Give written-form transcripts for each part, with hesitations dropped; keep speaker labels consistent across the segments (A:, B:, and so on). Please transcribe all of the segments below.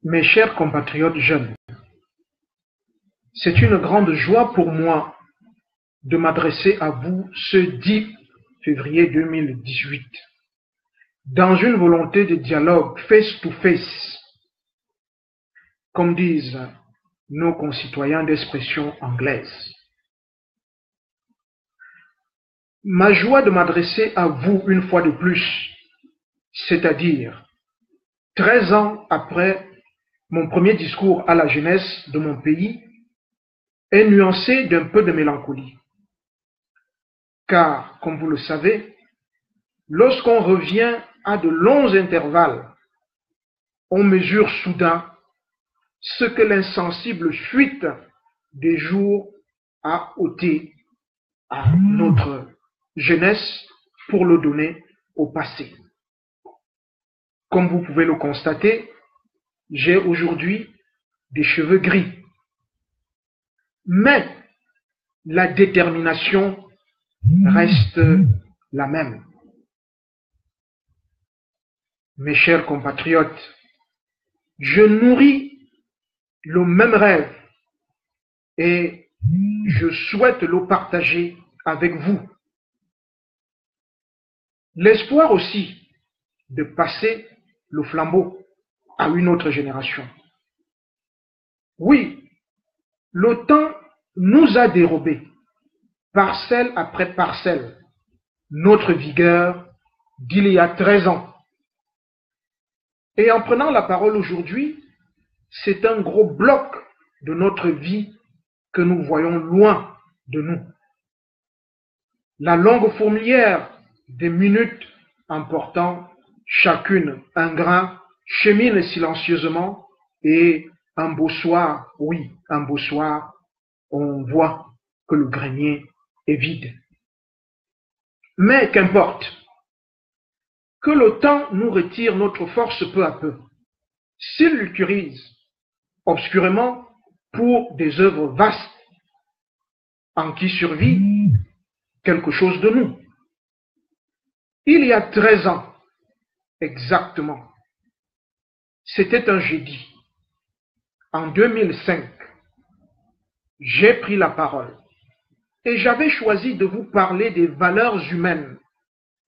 A: Mes chers compatriotes jeunes, c'est une grande joie pour moi de m'adresser à vous ce 10 février 2018 dans une volonté de dialogue face-to-face, comme disent nos concitoyens d'expression anglaise. Ma joie de m'adresser à vous une fois de plus, c'est-à-dire 13 ans après mon premier discours à la jeunesse de mon pays, est nuancée d'un peu de mélancolie. Car, comme vous le savez, lorsqu'on revient à de longs intervalles, on mesure soudain ce que l'insensible fuite des jours a ôté à notre jeunesse pour le donner au passé. Comme vous pouvez le constater, j'ai aujourd'hui des cheveux gris. Mais la détermination reste la même. Mes chers compatriotes, je nourris le même rêve et je souhaite le partager avec vous. L'espoir aussi de passer le flambeau à une autre génération. Oui, le temps nous a dérobé, parcelle après parcelle, notre vigueur d'il y a 13 ans. Et en prenant la parole aujourd'hui, c'est un gros bloc de notre vie que nous voyons loin de nous. La longue fourmilière des minutes emportant chacune un grain chemine silencieusement et un beau soir, oui, un beau soir, on voit que le grenier est vide. Mais qu'importe, que le temps nous retire notre force peu à peu, s'il l'utilise obscurément pour des œuvres vastes en qui survit quelque chose de nous. Il y a 13 ans, exactement, c'était un jeudi. En 2005, j'ai pris la parole et j'avais choisi de vous parler des valeurs humaines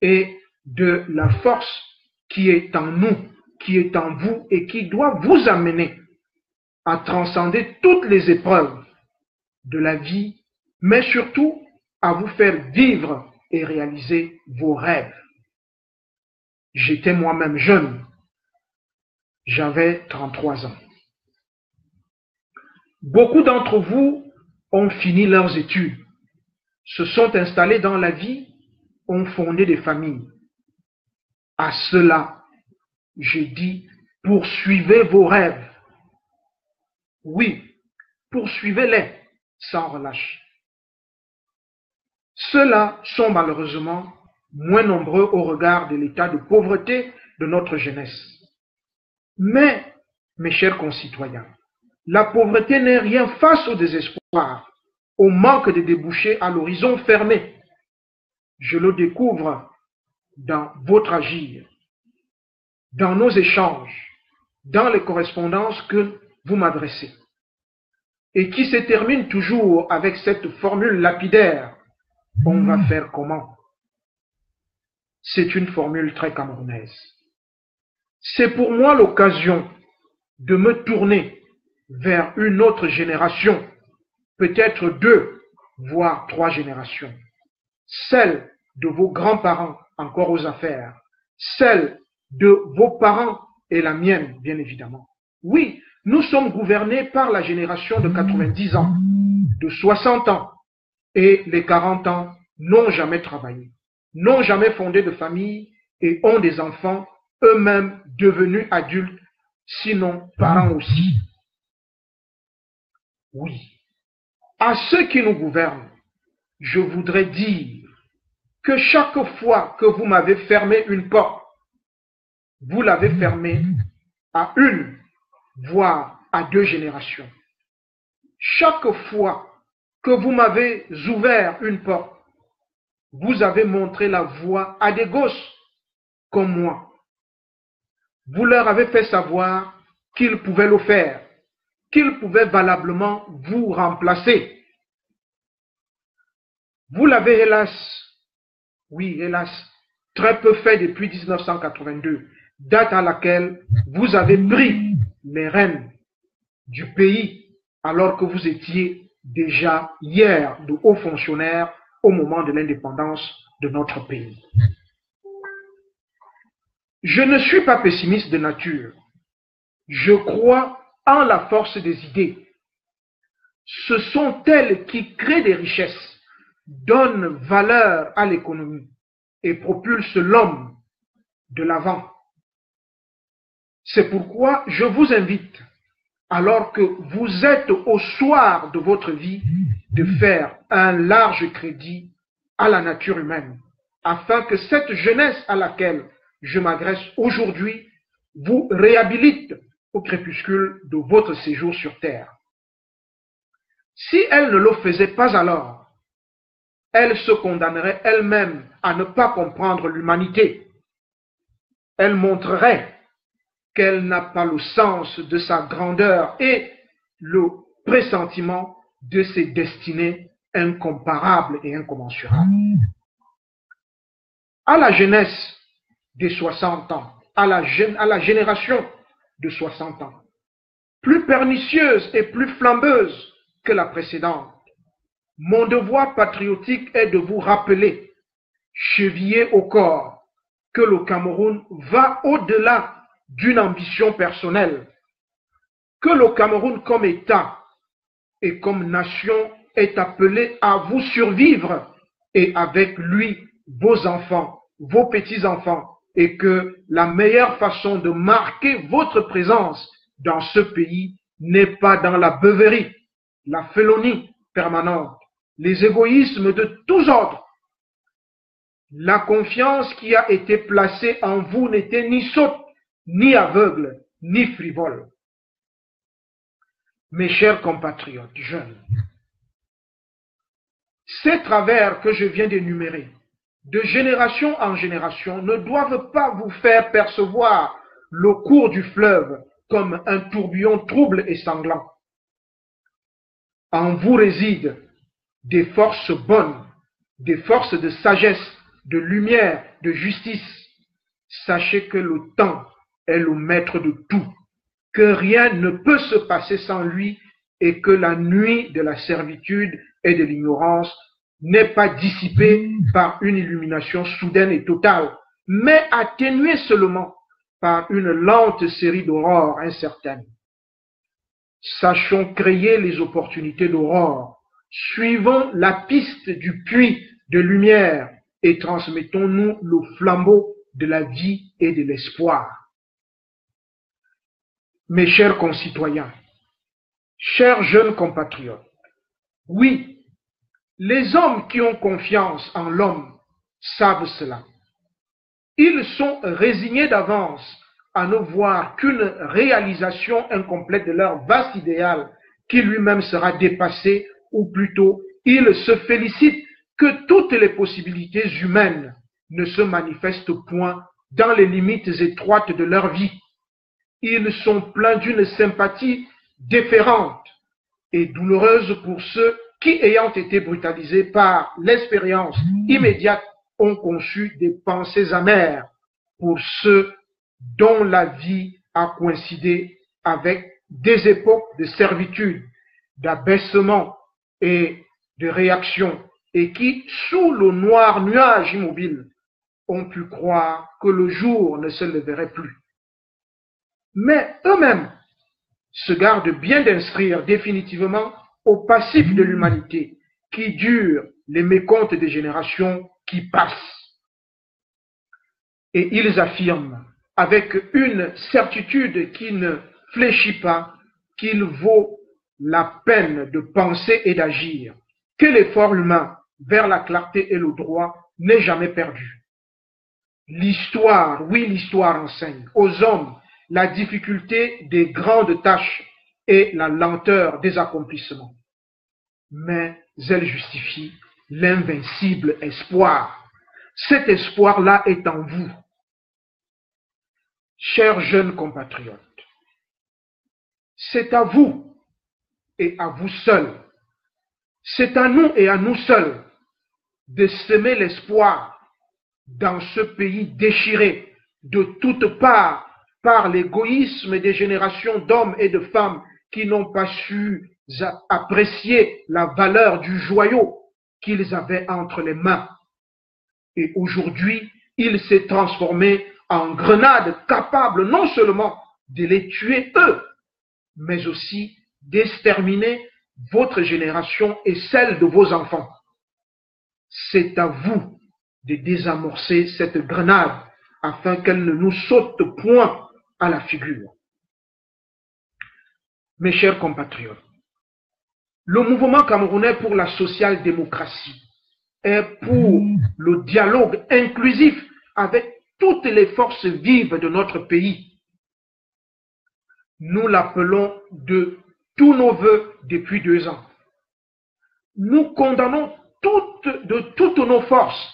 A: et de la force qui est en nous, qui est en vous et qui doit vous amener à transcender toutes les épreuves de la vie, mais surtout à vous faire vivre et réaliser vos rêves. J'étais moi-même jeune, j'avais 33 ans. Beaucoup d'entre vous ont fini leurs études, se sont installés dans la vie, ont fondé des familles. À cela, je dis, poursuivez vos rêves. Oui, poursuivez-les sans relâche. Ceux-là sont malheureusement moins nombreux au regard de l'état de pauvreté de notre jeunesse. Mais, mes chers concitoyens, la pauvreté n'est rien face au désespoir, au manque de débouchés à l'horizon fermé. Je le découvre dans votre agir, dans nos échanges, dans les correspondances que vous m'adressez, et qui se terminent toujours avec cette formule lapidaire. On va faire comment? C'est une formule très camerounaise. C'est pour moi l'occasion de me tourner vers une autre génération, peut-être 2, voire 3 générations. Celle de vos grands-parents encore aux affaires, celle de vos parents et la mienne, bien évidemment. Oui, nous sommes gouvernés par la génération de 90 ans, de 60 ans, et les 40 ans n'ont jamais travaillé, n'ont jamais fondé de famille et ont des enfants eux-mêmes devenus adultes, sinon parents aussi. Oui, à ceux qui nous gouvernent, je voudrais dire que chaque fois que vous m'avez fermé une porte, vous l'avez fermée à 1, voire à 2 générations. Chaque fois que vous m'avez ouvert une porte, vous avez montré la voie à des gosses comme moi. Vous leur avez fait savoir qu'il pouvait le faire, qu'il pouvait valablement vous remplacer. Vous l'avez hélas, oui hélas, très peu fait depuis 1982, date à laquelle vous avez pris les rênes du pays alors que vous étiez déjà hier de hauts fonctionnaires au moment de l'indépendance de notre pays. Je ne suis pas pessimiste de nature. Je crois en la force des idées. Ce sont elles qui créent des richesses, donnent valeur à l'économie et propulsent l'homme de l'avant. C'est pourquoi je vous invite, alors que vous êtes au soir de votre vie, de faire un large crédit à la nature humaine, afin que cette jeunesse à laquelle je m'adresse aujourd'hui vous réhabilite au crépuscule de votre séjour sur terre. Si elle ne le faisait pas alors, elle se condamnerait elle-même à ne pas comprendre l'humanité. Elle montrerait qu'elle n'a pas le sens de sa grandeur et le pressentiment de ses destinées incomparables et incommensurables. À la jeunesse des 60 ans, à la génération de 60 ans, plus pernicieuse et plus flambeuse que la précédente, mon devoir patriotique est de vous rappeler, chevillé au corps, que le Cameroun va au-delà d'une ambition personnelle, que le Cameroun comme État et comme nation est appelé à vous survivre et avec lui vos enfants, vos petits-enfants, et que la meilleure façon de marquer votre présence dans ce pays n'est pas dans la beuverie, la félonie permanente, les égoïsmes de tous ordres. La confiance qui a été placée en vous n'était ni sotte, ni aveugle, ni frivole. Mes chers compatriotes jeunes, ces travers que je viens d'énumérer, de génération en génération, ne doivent pas vous faire percevoir le cours du fleuve comme un tourbillon trouble et sanglant. En vous résident des forces bonnes, des forces de sagesse, de lumière, de justice. Sachez que le temps est le maître de tout, que rien ne peut se passer sans lui et que la nuit de la servitude et de l'ignorance n'est pas dissipée par une illumination soudaine et totale, mais atténuée seulement par une lente série d'aurores incertaines. Sachons créer les opportunités d'aurore, suivons la piste du puits de lumière et transmettons-nous le flambeau de la vie et de l'espoir. Mes chers concitoyens, chers jeunes compatriotes, oui, les hommes qui ont confiance en l'homme savent cela. Ils sont résignés d'avance à ne voir qu'une réalisation incomplète de leur vaste idéal qui lui-même sera dépassé, ou plutôt, ils se félicitent que toutes les possibilités humaines ne se manifestent point dans les limites étroites de leur vie. Ils sont pleins d'une sympathie déférente et douloureuse pour ceux qui, ayant été brutalisés par l'expérience immédiate, ont conçu des pensées amères pour ceux dont la vie a coïncidé avec des époques de servitude, d'abaissement et de réaction, et qui, sous le noir nuage immobile, ont pu croire que le jour ne se leverait plus. Mais eux-mêmes se gardent bien d'inscrire définitivement au passif de l'humanité qui dure les mécomptes des générations qui passent. Et ils affirment avec une certitude qui ne fléchit pas qu'il vaut la peine de penser et d'agir, que l'effort humain vers la clarté et le droit n'est jamais perdu. L'histoire, oui, l'histoire enseigne aux hommes la difficulté des grandes tâches et la lenteur des accomplissements. Mais elle justifie l'invincible espoir. Cet espoir-là est en vous. Chers jeunes compatriotes, C'est à vous et à vous seuls. C'est à nous et à nous seuls de semer l'espoir dans ce pays déchiré de toutes parts par l'égoïsme des générations d'hommes et de femmes qui n'ont pas su apprécier la valeur du joyau qu'ils avaient entre les mains. Et aujourd'hui, il s'est transformé en grenade capable non seulement de les tuer eux, mais aussi d'exterminer votre génération et celle de vos enfants. C'est à vous de désamorcer cette grenade afin qu'elle ne nous saute point à la figure. Mes chers compatriotes, le mouvement camerounais pour la social-démocratie est pour le dialogue inclusif avec toutes les forces vives de notre pays. Nous l'appelons de tous nos voeux depuis 2 ans. Nous condamnons de toutes nos forces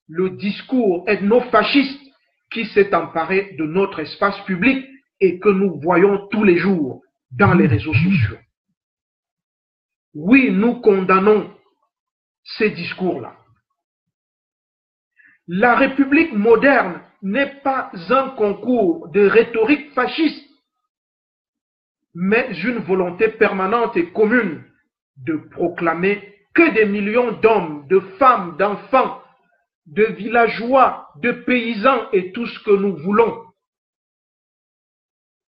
A: le discours ethno-fasciste qui s'est emparé de notre espace public et que nous voyons tous les jours dans les réseaux sociaux. Oui, nous condamnons ces discours-là. La République moderne n'est pas un concours de rhétorique fasciste, mais une volonté permanente et commune de proclamer que des millions d'hommes, de femmes, d'enfants, de villageois, de paysans et tout ce que nous voulons.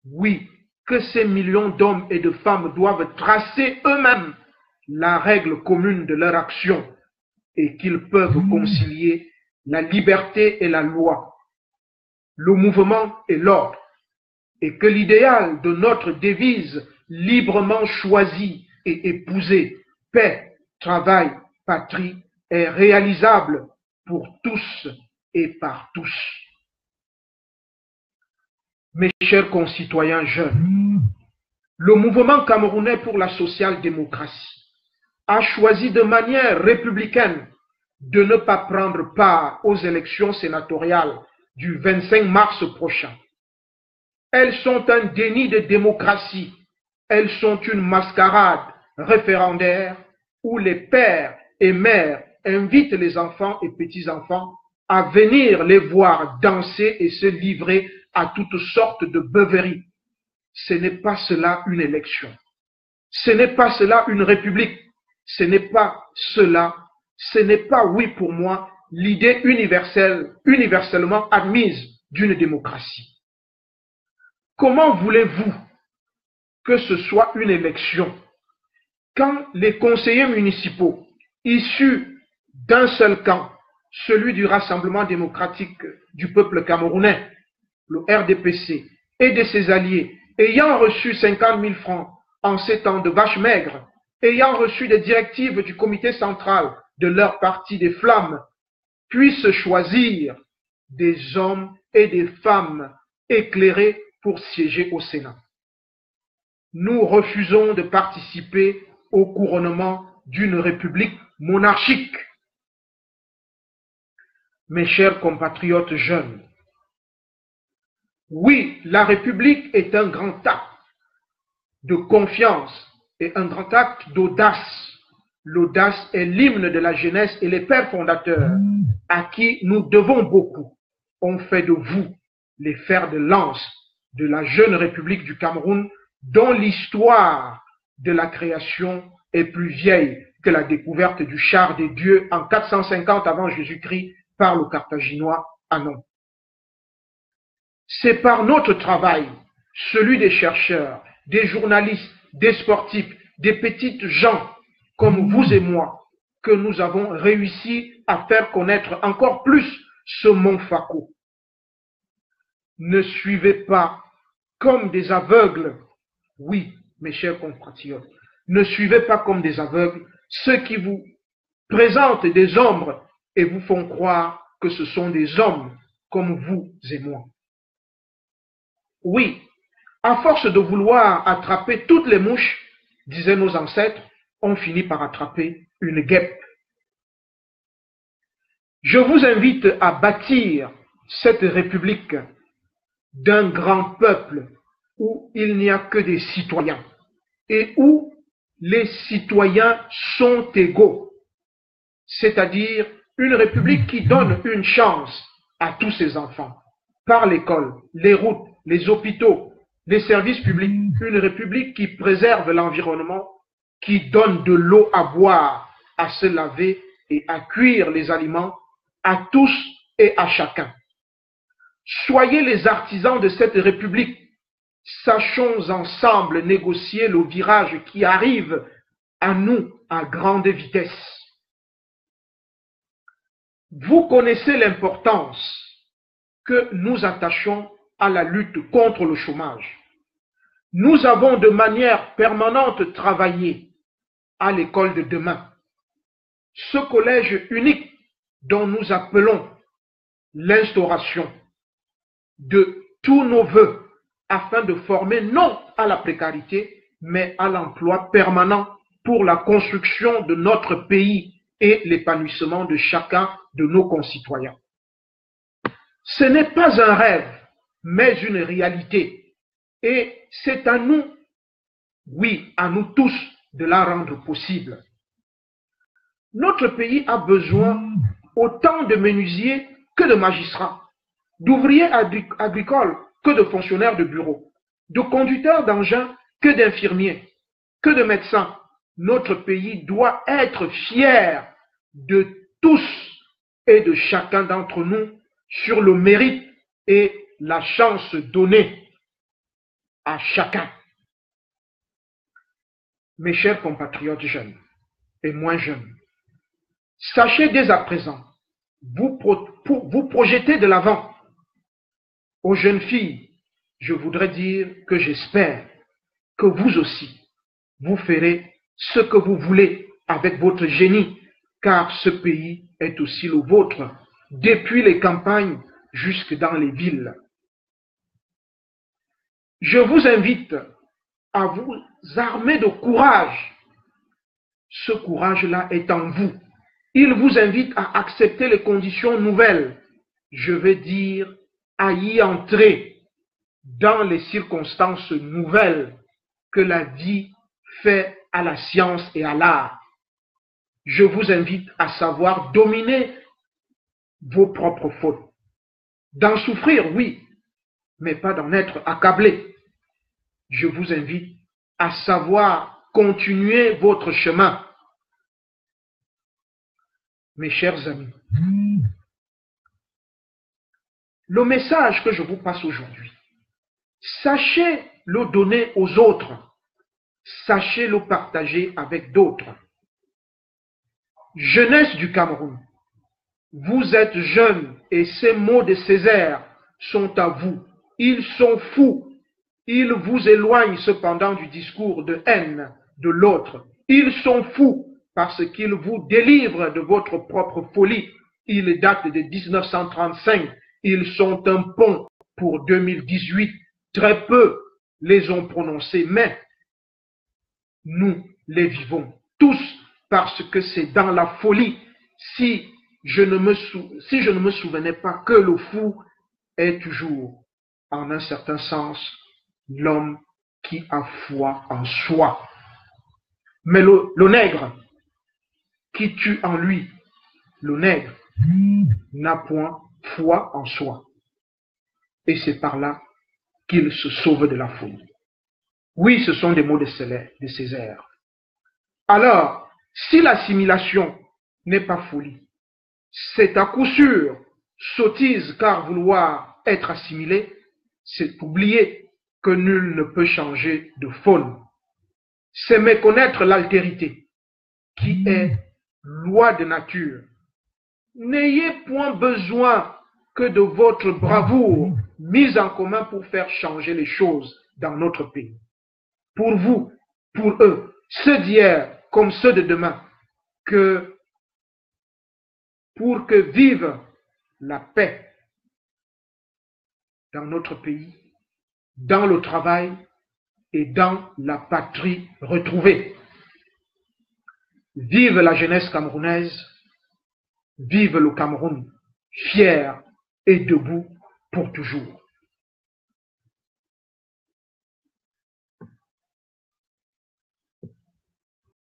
A: Oui, que ces millions d'hommes et de femmes doivent tracer eux-mêmes la règle commune de leur action et qu'ils peuvent concilier la liberté et la loi, le mouvement et l'ordre, et que l'idéal de notre devise librement choisie et épousée, paix, travail, patrie, est réalisable pour tous et par tous. Mes chers concitoyens jeunes, le mouvement camerounais pour la social-démocratie a choisi de manière républicaine de ne pas prendre part aux élections sénatoriales du 25 mars prochain. Elles sont un déni de démocratie, elles sont une mascarade référendaire où les pères et mères invitent les enfants et petits-enfants à venir les voir danser et se livrer à toutes sortes de beuveries. Ce n'est pas cela une élection. Ce n'est pas cela une république. Ce n'est pas cela. Ce n'est pas, oui pour moi, l'idée universelle, universellement admise d'une démocratie. Comment voulez-vous que ce soit une élection quand les conseillers municipaux issus d'un seul camp, celui du Rassemblement démocratique du peuple camerounais, le RDPC, et de ses alliés, ayant reçu 50 000 francs en ces temps de vaches maigres, ayant reçu des directives du comité central de leur parti des Flammes, puissent choisir des hommes et des femmes éclairés pour siéger au Sénat. Nous refusons de participer au couronnement d'une république monarchique. Mes chers compatriotes jeunes, oui, la République est un grand acte de confiance et un grand acte d'audace. L'audace est l'hymne de la jeunesse et les pères fondateurs à qui nous devons beaucoup. On fait de vous les fers de lance de la jeune République du Cameroun dont l'histoire de la création est plus vieille que la découverte du char des dieux en 450 avant Jésus-Christ par le Carthaginois Anon. C'est par notre travail, celui des chercheurs, des journalistes, des sportifs, des petites gens comme vous et moi, que nous avons réussi à faire connaître encore plus ce mont Fako. Ne suivez pas comme des aveugles, oui, mes chers compatriotes, ne suivez pas comme des aveugles ceux qui vous présentent des ombres et vous font croire que ce sont des hommes comme vous et moi. Oui, à force de vouloir attraper toutes les mouches, disaient nos ancêtres, on finit par attraper une guêpe. Je vous invite à bâtir cette république d'un grand peuple où il n'y a que des citoyens et où les citoyens sont égaux, c'est-à-dire une république qui donne une chance à tous ses enfants par l'école, les routes, les hôpitaux, les services publics, une république qui préserve l'environnement, qui donne de l'eau à boire, à se laver et à cuire les aliments à tous et à chacun. Soyez les artisans de cette république. Sachons ensemble négocier le virage qui arrive à nous à grande vitesse. Vous connaissez l'importance que nous attachons à la lutte contre le chômage. Nous avons de manière permanente travaillé à l'école de demain. Ce collège unique dont nous appelons l'instauration de tous nos vœux afin de former non à la précarité, mais à l'emploi permanent pour la construction de notre pays et l'épanouissement de chacun de nos concitoyens. Ce n'est pas un rêve, mais une réalité. Et c'est à nous, oui, à nous tous, de la rendre possible. Notre pays a besoin autant de menuisiers que de magistrats, d'ouvriers agricoles que de fonctionnaires de bureau, de conducteurs d'engins que d'infirmiers, que de médecins. Notre pays doit être fier de tous et de chacun d'entre nous sur le mérite et la chance donnée à chacun. Mes chers compatriotes jeunes et moins jeunes, sachez dès à présent vous projeter de l'avant. Aux jeunes filles, je voudrais dire que j'espère que vous aussi, vous ferez ce que vous voulez avec votre génie, car ce pays est aussi le vôtre, depuis les campagnes jusque dans les villes. Je vous invite à vous armer de courage. Ce courage-là est en vous. Il vous invite à accepter les conditions nouvelles. Je veux dire, à y entrer dans les circonstances nouvelles que la vie fait à la science et à l'art. Je vous invite à savoir dominer vos propres fautes. D'en souffrir, oui, mais pas d'en être accablé. Je vous invite à savoir continuer votre chemin. Mes chers amis, le message que je vous passe aujourd'hui, sachez le donner aux autres, sachez le partager avec d'autres. Jeunesse du Cameroun, vous êtes jeunes et ces mots de Césaire sont à vous. Ils sont fous. Ils vous éloignent cependant du discours de haine de l'autre. Ils sont fous parce qu'ils vous délivrent de votre propre folie. Ils datent de 1935. Ils sont un pont pour 2018. Très peu les ont prononcés, mais nous les vivons tous parce que c'est dans la folie. Si je ne me souvenais pas que le fou est toujours, en un certain sens, l'homme qui a foi en soi. Mais le nègre qui tue en lui, le nègre n'a point foi en soi. Et c'est par là qu'il se sauve de la folie. Oui, ce sont des mots de Césaire. Alors, si l'assimilation n'est pas folie, c'est à coup sûr sottise, car vouloir être assimilé, c'est oublier que nul ne peut changer de faune. C'est méconnaître l'altérité, qui est loi de nature. N'ayez point besoin que de votre bravoure mise en commun pour faire changer les choses dans notre pays. Pour vous, pour eux, ceux d'hier comme ceux de demain, pour que vive la paix dans notre pays, dans le travail et dans la patrie retrouvée. Vive la jeunesse camerounaise, vive le Cameroun, fier et debout pour toujours.